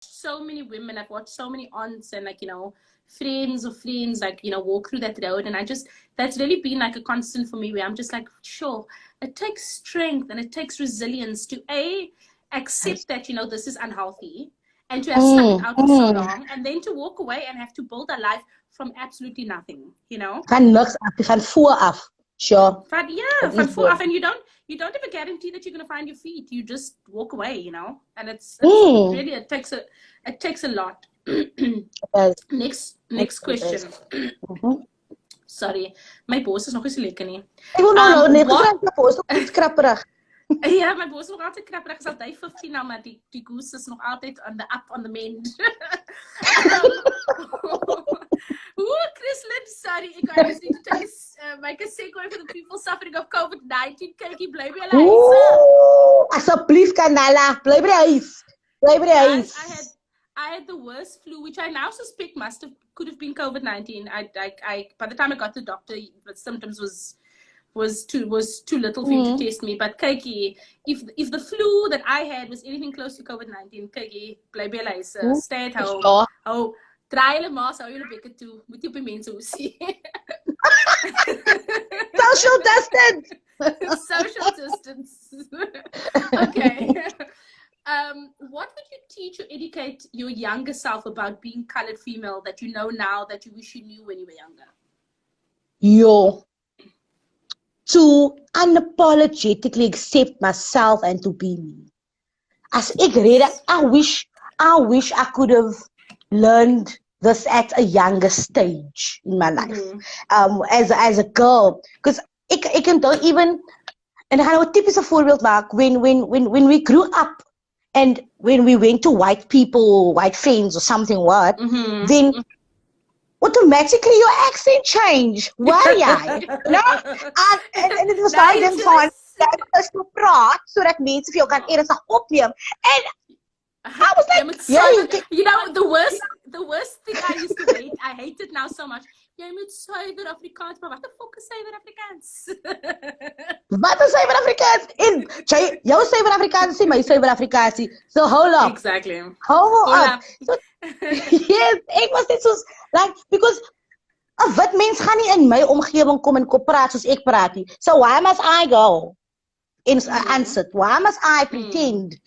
so many women, I've watched so many aunts and like, friends of friends, like, walk through that road. And that's really been like a constant for me where I'm just like, sure, it takes strength and it takes resilience to accept that, this is unhealthy and to have stuck it out for so long and then to walk away and have to build a life from absolutely nothing, Van niks af, van voor af. Sure. Van voor af. And you don't have a guarantee that you're going to find your feet. You just walk away, and it's really, it takes a lot. Next question. Sorry, my boss is nog eens lekker nie. Ek wil nou net gevraagd my boss nog iets krapperig. Ja, my boss is nog altyd krapperig. Is al day 15 nou, maar die goose is nog altyd on the mend. Chrislynn, sorry, I just need to make a segue for the people suffering of COVID-19. Kykie, bly by hulle huis. Asseblief Kanala, bly by die huis. Bly by die huis. I had the worst flu, which I now suspect could have been COVID-19. I by the time I got to the doctor, the symptoms was too little for him to test me. But Kykie, if the flu that I had was anything close to COVID-19, Kykie, bly by hulle huis, stay at home. Oh, draai hulle maas, hou julle bekke toe, moet jy op die mense hoe sien. Social distance. Social distance. Okay. What would you teach or educate your younger self about being colored female that you know now that you wish you knew when you were younger? To unapologetically accept myself and to be me. As ek read, I wish I could have learned this at a younger stage in my life. As a girl, because ek can don't even, and I have a typical voorbeeld maak when we grew up. And when we went to white people, white friends or something, then automatically your accent changed. Why? No? And it was like them fun that to praat sodat mense vir jou kan ernstig opneem. And I was like, the worst thing I used to hate, I hate it now so much. Jy moet suiwer Afrikaans, maar wat die fuck is suiwer Afrikaans? Wat is suiwer Afrikaans? En jou suiwer Afrikaans sê my suiwer Afrikaans. So hold up. Exactly. Hold up. So, yes, ek was net soos like because wat mens gaan nie in my omgewing kom en kom praat soos ek praat nie. So why must I go and answer? Why must I pretend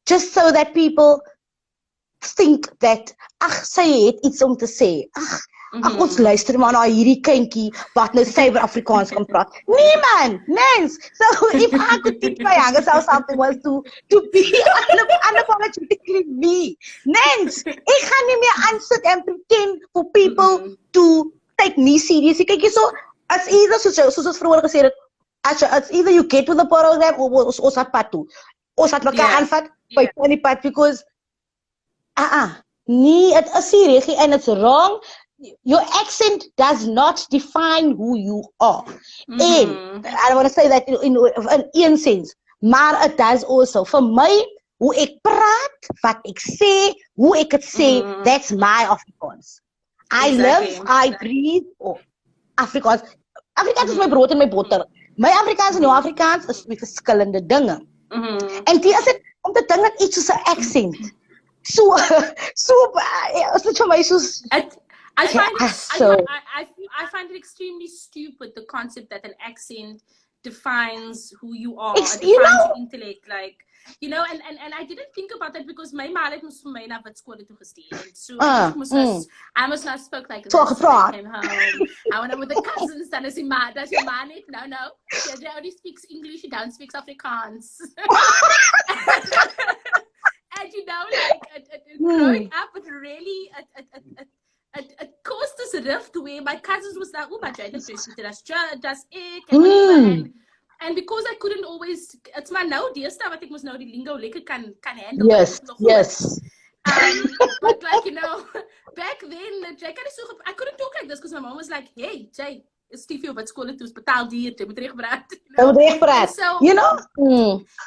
just so that people think that sy het iets om te sê. Ons luister maar na hierdie kindjie wat nou suiwer Afrikaans kan praat. Nee man, mens. So if I could teach my younger self something was to be unapologetically me. Mens, ek gaan nie meer aansit and pretend for people to take me seriously. Kyk hier so, as either soos ons vroeër gesê het, as either you get to the program or ons het pad toe. Ons het mekaar aanvat by die pad because nee, it is serieus and it's wrong. Your accent does not define who you are. And I want to say that in een sense, maar it does also. For my, hoe ek praat, wat ek sê, hoe ek het sê, that's my Afrikaans. I live, I breathe Afrikaans. Afrikaans is my brood en my botter. My Afrikaans en jou Afrikaans is twee verskillende dinge. En die is het om te ding dat iets soos 'n accent. So vir my soos I find it extremely stupid, the concept that an accent defines who you are, defines your intellect, like, and I didn't think about that because my ma het mos vir my na wit skole toe gestuur. So I must not spoke like this when I came home. I went with the cousins, dan is die ma net, no. She only speaks English, she don't speak Afrikaans. And growing up, it really, it caused this rift where my cousins was like, maar jy das ek and because I couldn't always, it's my nou deesdae wat ek mos nou die lingo lekker kan handle. Yes. But back then, I couldn't talk like this because my mom was like, hey, Jay, is Stevie op skool toe, betaal duur, jy moet reg praat.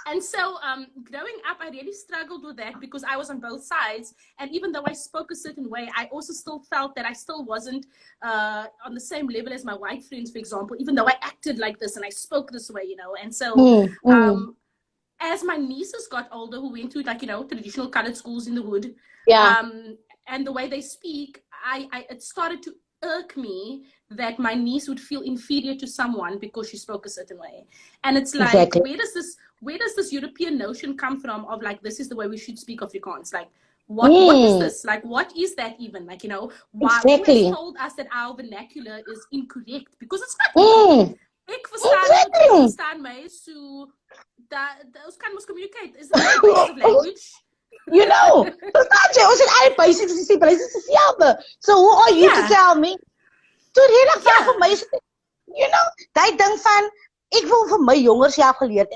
And so, growing up, I really struggled with that because I was on both sides. And even though I spoke a certain way, I also still felt that I still wasn't on the same level as my white friends, for example, even though I acted like this and I spoke this way, And so, as my nieces got older, who went to like, traditional colored schools in the hood, Yeah. and the way they speak, it started to irk me that my niece would feel inferior to someone because she spoke a certain way. And it's like, Exactly. where does this European notion come from of like, this is the way we should speak Afrikaans? Like, what is this? Like, what is that even? Like, why who has told us that our vernacular is incorrect? Because it's not incorrect. Ek verstaan my, so that ons kan mos communicate. Is that a waste of language? Verstaan jy? Ons het al basics dieselfde. So who are you to tell me? Toe regtig vir my is daai ding van ek wil vir my jongers self geleer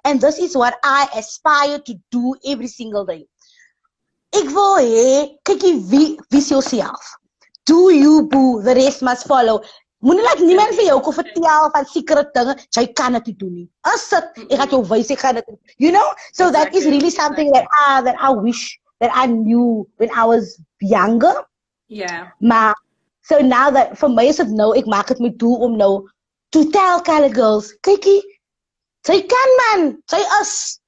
and this is what I aspire to do every single day. Ek wil hê kykie wie is jouself. Do you boo, the rest must follow. Moenie laat niemand vir jou kom vertel van sekere dinge, jy kan dit nie doen nie. As dit, ek gaan jou wys, ek gaan dit, so that is really something that I wish that I knew when I was younger. Yeah. Maar, so now that, vir my is dit nou, ek maak dit my doel om nou, to tell colored girls, kykie, sy kan man, sy is,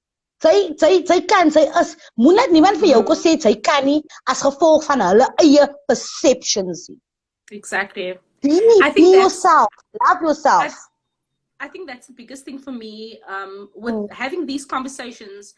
sy kan, sy is, moenie laat niemand vir jou kom sê, sy kan nie, as gevolg van hulle eie perceptions. Exactly. Be yourself. Love yourself. I think that's the biggest thing for me with having these conversations.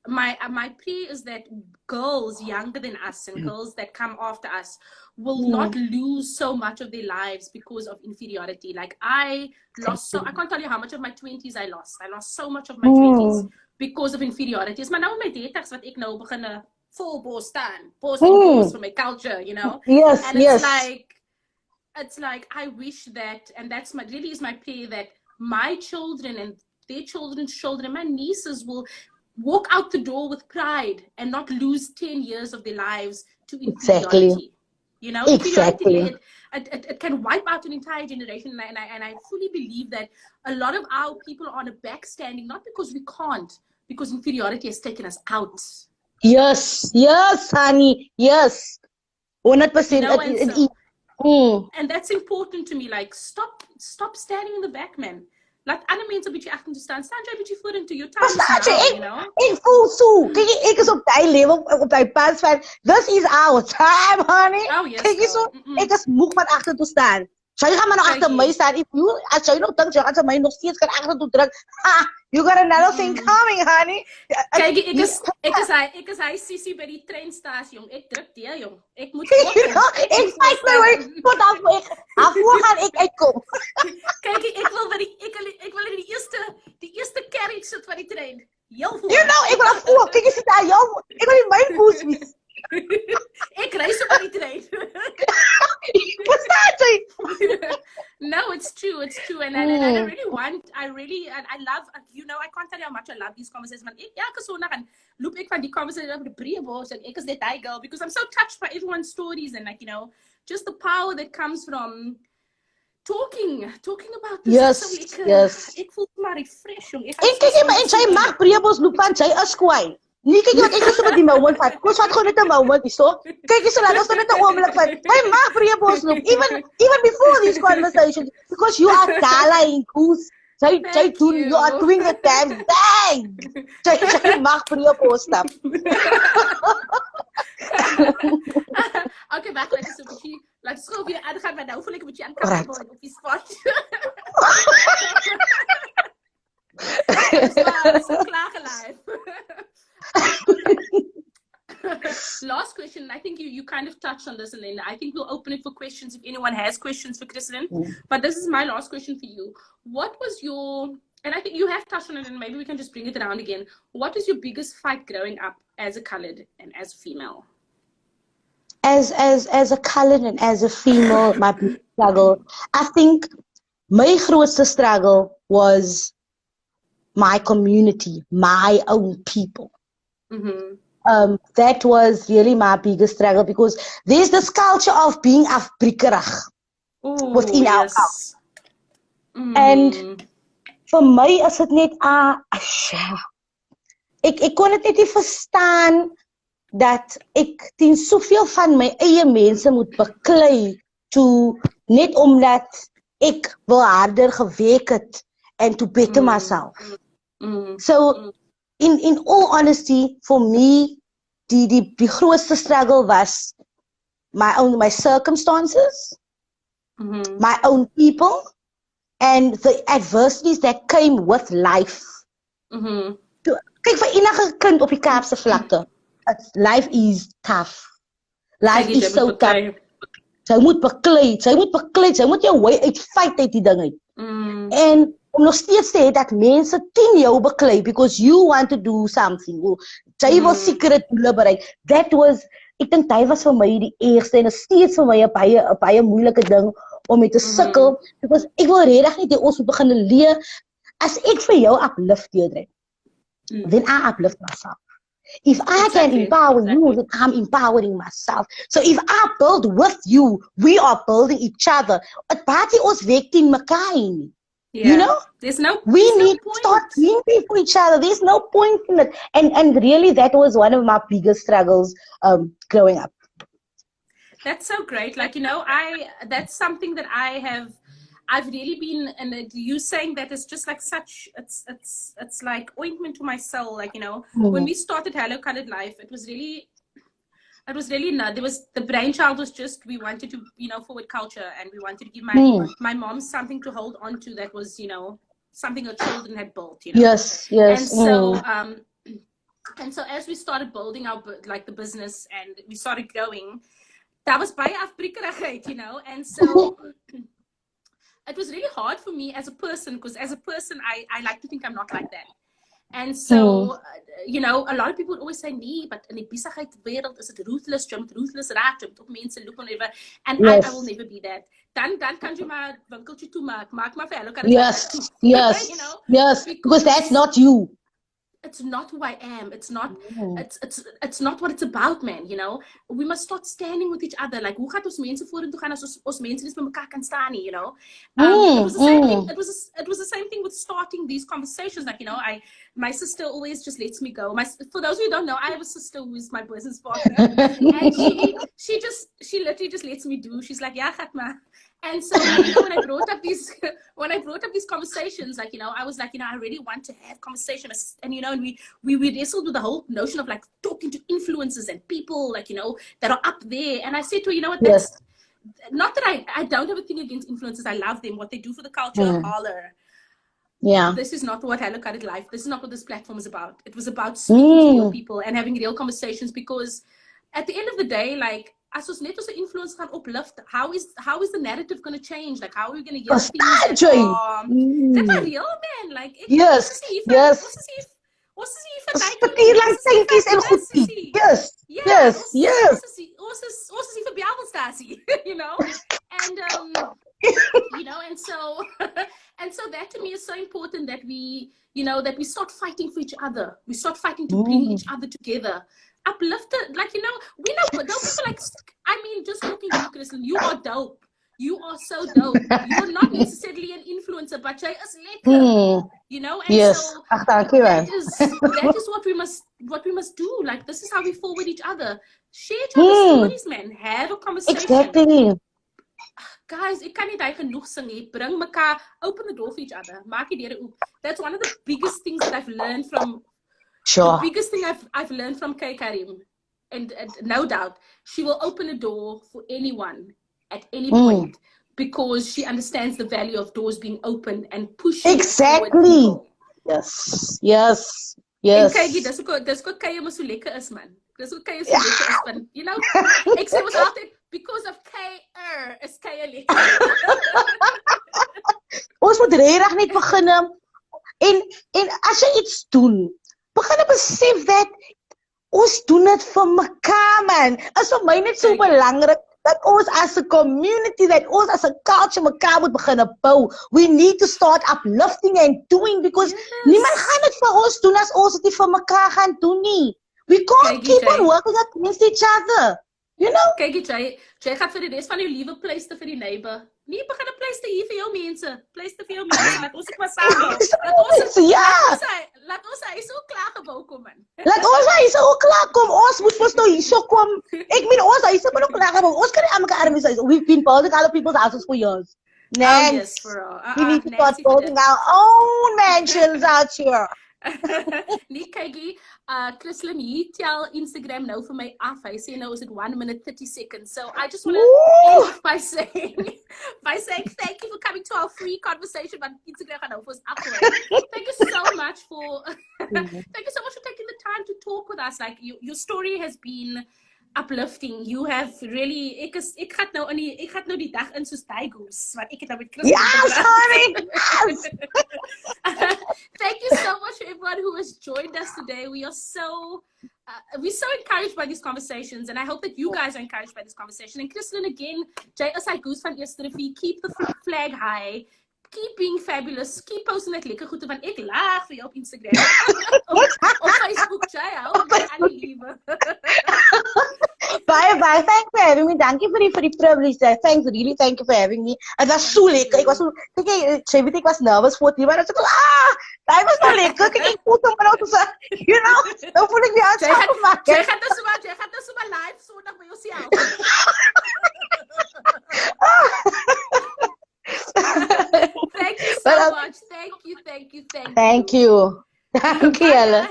My plea is that girls younger than us and girls that come after us will not lose so much of their lives because of inferiority. Like I can't tell you how much of my 20s I lost. I lost so much of my 20s because of inferiority. Maar nou met my 30s wat ek nou begin vol bos staan, bos for my culture, Yes, and it's like I wish that, and that's really is my prayer, that my children and their children's children, my nieces will walk out the door with pride and not lose 10 years of their lives to inferiority. Exactly. It can wipe out an entire generation, and I fully believe that a lot of our people are on a backstanding, not because we can't, because inferiority has taken us out. Yes, honey, yes, 100%. And that's important to me. Like, stop standing in the back, man. Laat ander mense 'n bietjie agter toe staan. Staan jy 'n bietjie vorentoe. Your time is now, Ek voel so. Kyk, ek is op daai level, op daai pad van, this is our time, honey. Oh, yes. Kyk so, ek is moeg van agter toe staan. Sy gaan maar nog agter my staan. As jy nog dink jy gaan my nog steeds kan agter toe druk. You got another thing coming, honey. Kyk, ek is hy sissie by die treinstasie, jong. Ek druk die, jong. Ek moet ek fight my way tot afvoer gaan ek uitkom. Kyk, ek wil in die eerste carriage sit van die trein. Heel voor. Ek wil afvoer. Kyk, jy sit daar, ek wil in my boots wees. Ek reis op die trein. No, it's true, and I really want, I love, I can't tell you how much I love these conversations. Man, elke Sondag en loop ek van die conversations over die breëbos en ek is net hy girl, because I'm so touched by everyone's stories and like, just the power that comes from talking about this. Yes. Ek voel maar refresh, jong. En kyk maar, en sy mag breëbos loop van sy is kwaai. Nee, kyk wat ek is met die moment van. Ons vat gewoon net 'n moment hierso. Kyk hierso, laat ons net 'n oomblik van. Hy mag breëbos loop even before these conversations, because you are darling goose. You are doing the damn thing. Jy mag breëbos stap. Okay, back like so bietjie. Laat ons gou weer aangaan, want nou voel ek 'n bietjie aankom op die spot. So klaar gelive. Last question. I think you kind of touched on this, and then I think we'll open it for questions if anyone has questions for Chrislynn. But this is my last question for you. What was your, and I think you have touched on it, and maybe we can just bring it around again. What was your biggest fight growing up as a colored and as a female? As a colored and as a female, my biggest struggle, I think my grootste struggle was my community, my own people. That was really my biggest struggle, because there's this culture of being afbrikerig within our house. And for my is dit net ek kon dit net nie verstaan dat ek teen soveel van my eie mense moet beklei net omdat ek wel harder gewerk het and to better myself. So in all honesty, for me, the grootste struggle was my circumstances, my own people, and the adversities that came with life. Kijk, vir enige kind op die Kaapse vlakte, life is tough. Life is so tough. Sy moet beklei, sy moet jou way uitfight uit die ding uit. En om nog steeds te hê dat mense teen jou beklei because you want to do something. Sy wil sekere doele bereik. That was, ek dink dit was vir my die eerste en is steeds vir my 'n baie moeilike ding om mee te sukkel, because ek wil regtig net hê ons moet begin leer, as ek vir jou uplift, Deirdre, then I uplift myself. If I can empower you, then I'm empowering myself. So if I build with you, we are building each other. At party ons werk teen mekaar nie. You know? We need to start being there for each other. There's no point in it. And really that was one of my biggest struggles growing up. That's so great. Like, you know, that's something that I've really been, and you saying that is just like such, it's like ointment to my soul. Like, you know, when we started Hello Colored Life, it was really not, the brainchild was just, we wanted to, you know, forward culture, and we wanted to give my mom something to hold on to that was, you know, something her children had built, you know. Yes. And so as we started building our, like, the business, and we started growing, that was baie afbriekerigheid, you know, and so it was really hard for me as a person, because as a person, I like to think I'm not like that. And so, you know, a lot of people would always say, nee, but in die besigheidswereld is it ruthless, jy moet ruthless raak, jy moet op mense loop en whatever. And I will never be that. Dan kan jy maar winkeltjie toemaak, maak maar vir hulle kan. Yes, you know, because that's not you. It's not who I am. It's not. It's not what it's about, man. You know, we must start standing with each other. Like, hoe gaat ons mense vorentoe gaan as ons mense nie met mekaar kan staan nie? You know, it was the same thing. It was the same thing with starting these conversations. Like, you know, my sister always just lets me go. For those who don't know, I have a sister who is my business partner, and she literally just lets me do. She's like, yeah, Fatma. And so, you know, when I brought up these conversations, like, you know, I was like, you know, I really want to have conversations, and you know, and we wrestled with the whole notion of like talking to influencers and people, like, you know, that are up there. And I said to her, you know what, that's not that I don't have a thing against influencers. I love them, what they do for the culture, holler. Yeah. This is not what Hello Colored Life. This is not what this platform is about. It was about speaking to real people and having real conversations, because at the end of the day, like, as ons net ons influence gaan uplift, how is the narrative going to change? Like, how are we going to hear things that are real, man? Like, yes. What's is hier vir Bybelstasie, you know? And you know, and so that to me is so important, that we, you know, that we start fighting for each other. We start fighting to bring each other together. Uplifted, like, you know, we know dope people, like, I mean, just looking at you, Chrislynn, you are dope. You are so dope. You're not necessarily an influencer, but jy is lekker. You know, and so that is what we must do. Like, this is how we forward each other. Share each other's stories, man. Have a conversation. Exactly. Guys, ek kan nie daai genoeg sing nie. Bring mekaar, open the door for each other. Maak die deure oop. That's one of the biggest things that I've learned from. The biggest thing I've learned from Kay Karim, and no doubt, she will open a door for anyone at any point, because she understands the value of doors being open and pushing. Exactly. Yes. En kykie, dis ook Kay maar so lekker is, man. Dis ook Kay so lekker is, man. You know, ek sê ons altyd, because of Kay is Kay lekker. Ons moet regtig net begin en as jy iets doen, begin besef dat ons doen dit vir mekaar, man. Is vir my net so belangrik dat ons as a community, that ons as a culture mekaar moet begin bou. We need to start uplifting and doing, because niemand gaan dit vir ons doen as ons dit nie vir mekaar gaan doen nie. We can't keep on working against each other. You know? Kyk, jy gaan vir die res van jou lewe pleiste vir die neighbor. Nee, begin 'n pleiste hier vir jou mense. Pleiste vir jou mense. Laat ons ek maar saam. Laat ons huis ook klaar gebou kom, man. Laat ons huis ook klaar kom. Ons moet mos nou hierso kom. Ek meen, ons huis moet ook klaar gebou. Ons kan nie aan mekaar armies huis. We've been building other people's houses for years. Yes, for all. We need to start building our own mansions out here. Nee, kykie, Chrislynn, hier tel Instagram nou vir my af. Hy sê nou is it 1 minute 30 seconds. So I just want to end off by saying, thank you for coming to our free conversation about Instagram gaan nou vir ons afgooi. Thank you so much for taking the time to talk with us. Like your story has been uplifting. You have really ek gaan nou die dag in soos Tigers want ek het nou met Chrislynn. Ja, sorry. Thank you so much for everyone who has joined us today. We're so encouraged by these conversations, and I hope that you guys are encouraged by this conversation. And Chrislynn, again, jy is hy goose van eerste rivier. Keep the flag high. Keep being fabulous. Keep posting that lekker goede want ek lag vir jou op Instagram. op Facebook, jy hou my aan die liewe. Bye. Thanks for having me. Dankie vir die privilege. Thanks, really. Thank you for having me. Het was so lekker. Ek was so, ek was nervous voor die, maar ek was dat was so lekker. Ek voel hom nou so, you know, nou voel ek die aanspraak maak. Jy gaan nou so maar live Sondag by jouself. Thank you so much. Thank you. Thank you. Dankie julle.